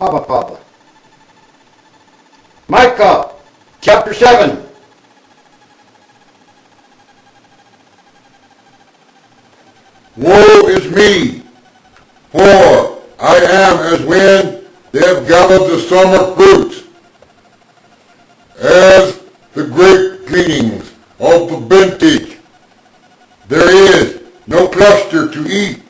Abba Father. Micah chapter 7. Woe is me, for I am as when they have gathered the summer fruits, as the grape gleanings of the vintage. There is no cluster to eat.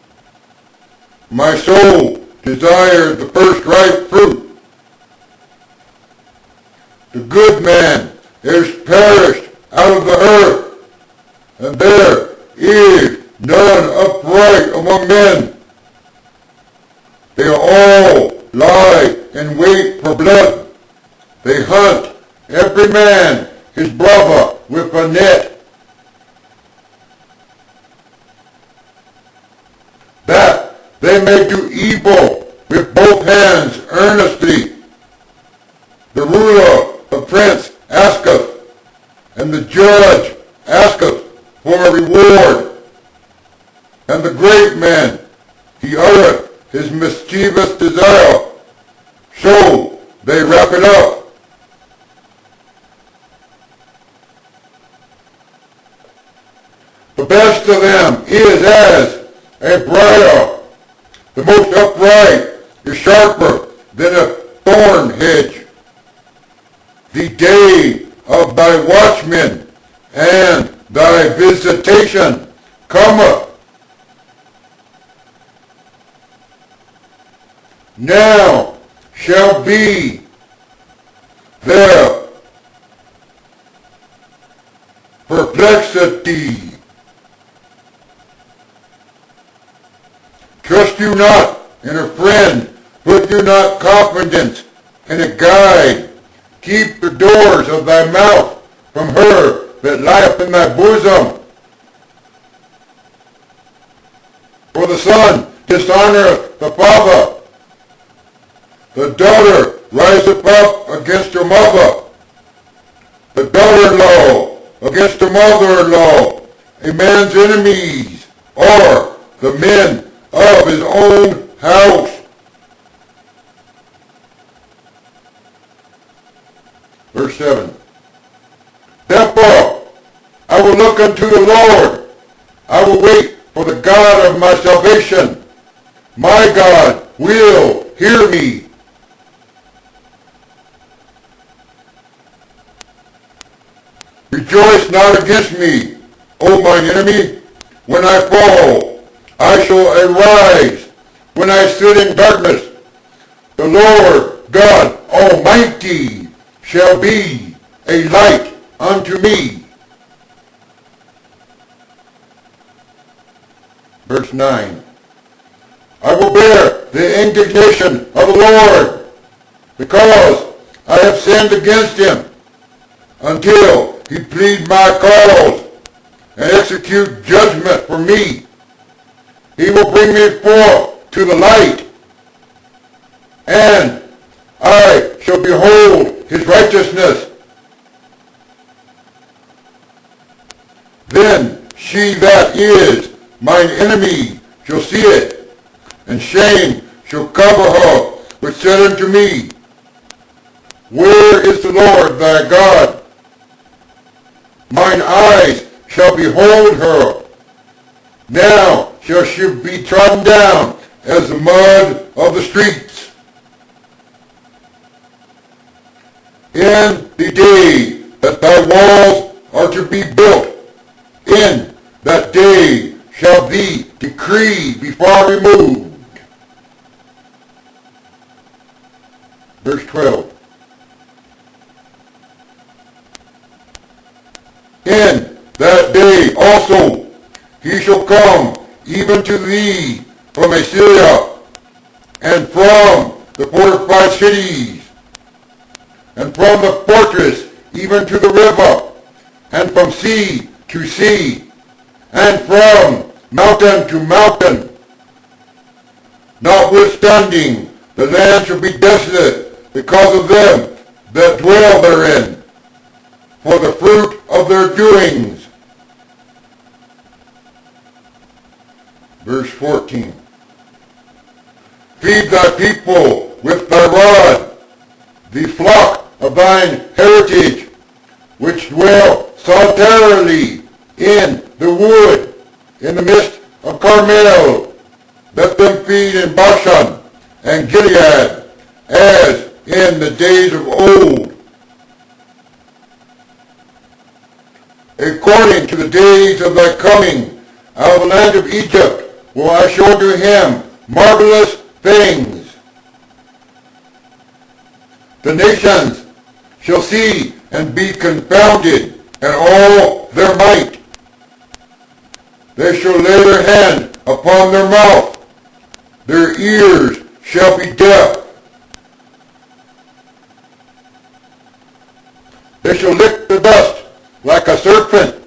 My soul desired the first ripe fruit. The good man is perished out of the earth, and there is none upright among men. They all lie in wait for blood. They hunt every man his brother with a net, that they may do evil with both hands earnestly. The ruler, the prince, asketh, and the judge asketh for a reward. And the great man, he uttereth his mischievous desire, so they wrap it up. The best of them is as a briar. The most upright is sharper than a thorn hedge. The day of thy watchmen and thy visitation cometh. Now shall be their perplexity. Trust you not in a friend, put you not confidence in a guide. Keep the doors of thy mouth from her that lieth in thy bosom. For the son dishonoureth the father, the daughter riseth up against her mother, the daughter-in-law against her mother-in-law. A man's enemies are the men of his own house. Verse 7. Therefore, I will look unto the Lord. I will wait for the God of my salvation. My God will hear me. Rejoice not against me, O mine enemy. When I fall, I shall arise. When I sit in darkness, the Lord God Almighty shall be a light unto me. Verse 9. I will bear the indignation of the Lord, because I have sinned against him, until he plead my cause and execute judgment for me. He will bring me forth to the light, and I shall behold his righteousness. Then she that is mine enemy shall see it, and shame shall cover her which said unto me, Where is the Lord thy God? Mine eyes shall behold her. Now shall she be trodden down as the mud of the streets. In the day that thy walls are to be built, in that day shall the decree be far removed. Verse 12. In that day also he shall come even to thee from Assyria, and from the fortified cities, and from the fortress even to the river, and from sea to sea, and from mountain to mountain. Notwithstanding, the land shall be desolate because of them that dwell therein, for the fruit of their doings. Verse 14. Feed thy people with thy thy rod, the flock of thine heritage, which dwell solitarily in the wood, in the midst of Carmel. Let them feed in Bashan and Gilead, as in the days of old. According to the days of thy coming out of the land of Egypt will I show to him marvelous things. The nations shall see and be confounded, and all their might. They shall lay their hand upon their mouth, their ears shall be deaf. They shall lick the dust like a serpent.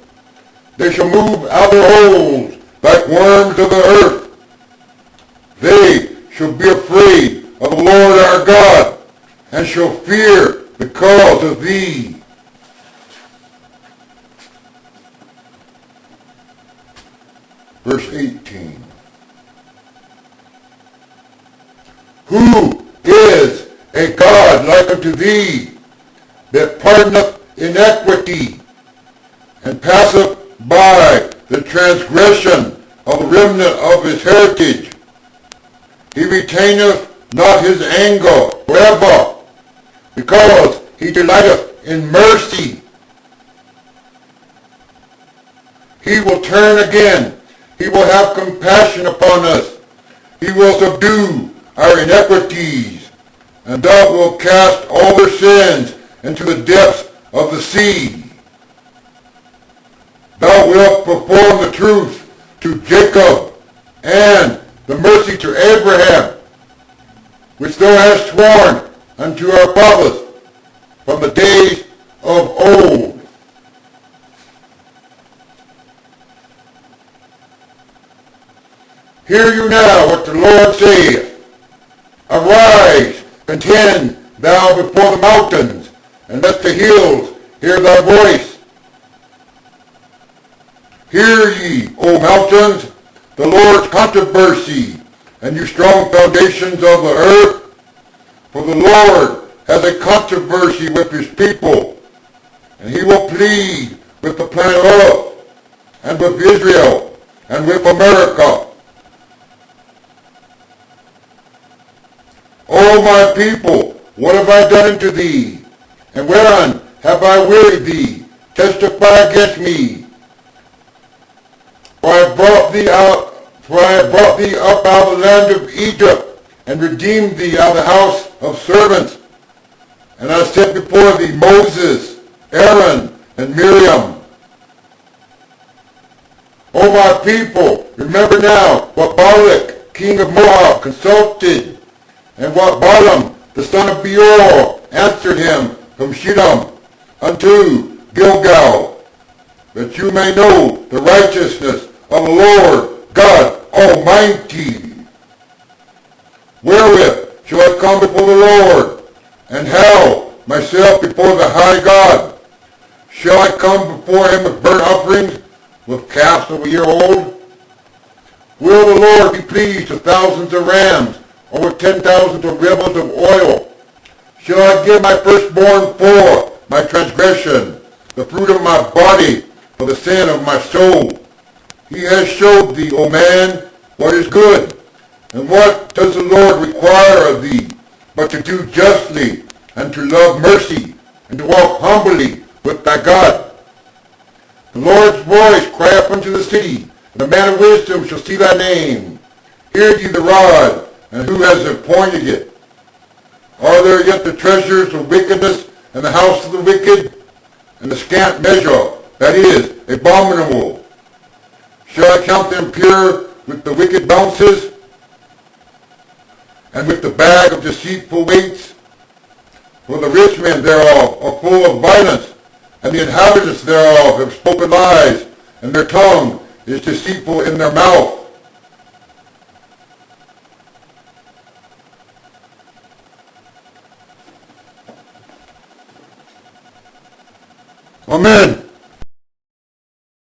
They shall move out their holes like worms of the earth. They shall be afraid of the Lord our God, and shall fear because of thee. Verse 18. Who is a God like unto thee, that pardoneth iniquity, and passeth by the transgression of the remnant of his heritage? He retaineth not his anger forever, because he delighteth in mercy. He will turn again. He will have compassion upon us. He will subdue our iniquities, and thou wilt cast all their sins into the depths of the sea. Thou wilt perform the truth to Jacob, and the mercy to Abraham, which thou hast sworn unto our fathers from the days of old. Hear you now what the Lord saith. Arise, contend thou before the mountains, and let the hills hear thy voice. Hear ye, O mountains, the Lord's controversy, and you strong foundations of the earth. For the Lord has a controversy with his people, and he will plead with the planet earth, and with Israel, and with America. O my people, what have I done unto thee? And whereon have I wearied thee? Testify against me. For I have brought thee up out of the land of Egypt, and redeemed thee out of the house of servants. And I set before thee Moses, Aaron, and Miriam. O my people, remember now what Balak, king of Moab, consulted, and what Balaam, the son of Beor, answered him from Shittim unto Gilgal, that you may know the righteousness of the Lord God Almighty. Wherewith shall I come before the Lord, and how myself before the high God? Shall I come before him with burnt offerings, with calves of a year old? Will the Lord be pleased with thousands of rams, or with 10,000 of rivers of oil? Shall I give my firstborn for my transgression, the fruit of my body for the sin of my soul? He has showed thee, O man, what is good. And what does the Lord require of thee, but to do justly, and to love mercy, and to walk humbly with thy God? The Lord's voice crieth unto the city, and the man of wisdom shall see thy name. Hear ye the rod, and who has appointed it? Are there yet the treasures of wickedness in the house of the wicked, and the scant measure, that is, abominable? Shall I count them pure with the wicked bounces, and with the bag of deceitful weights? For the rich men thereof are full of violence, and the inhabitants thereof have spoken lies, and their tongue is deceitful in their mouth.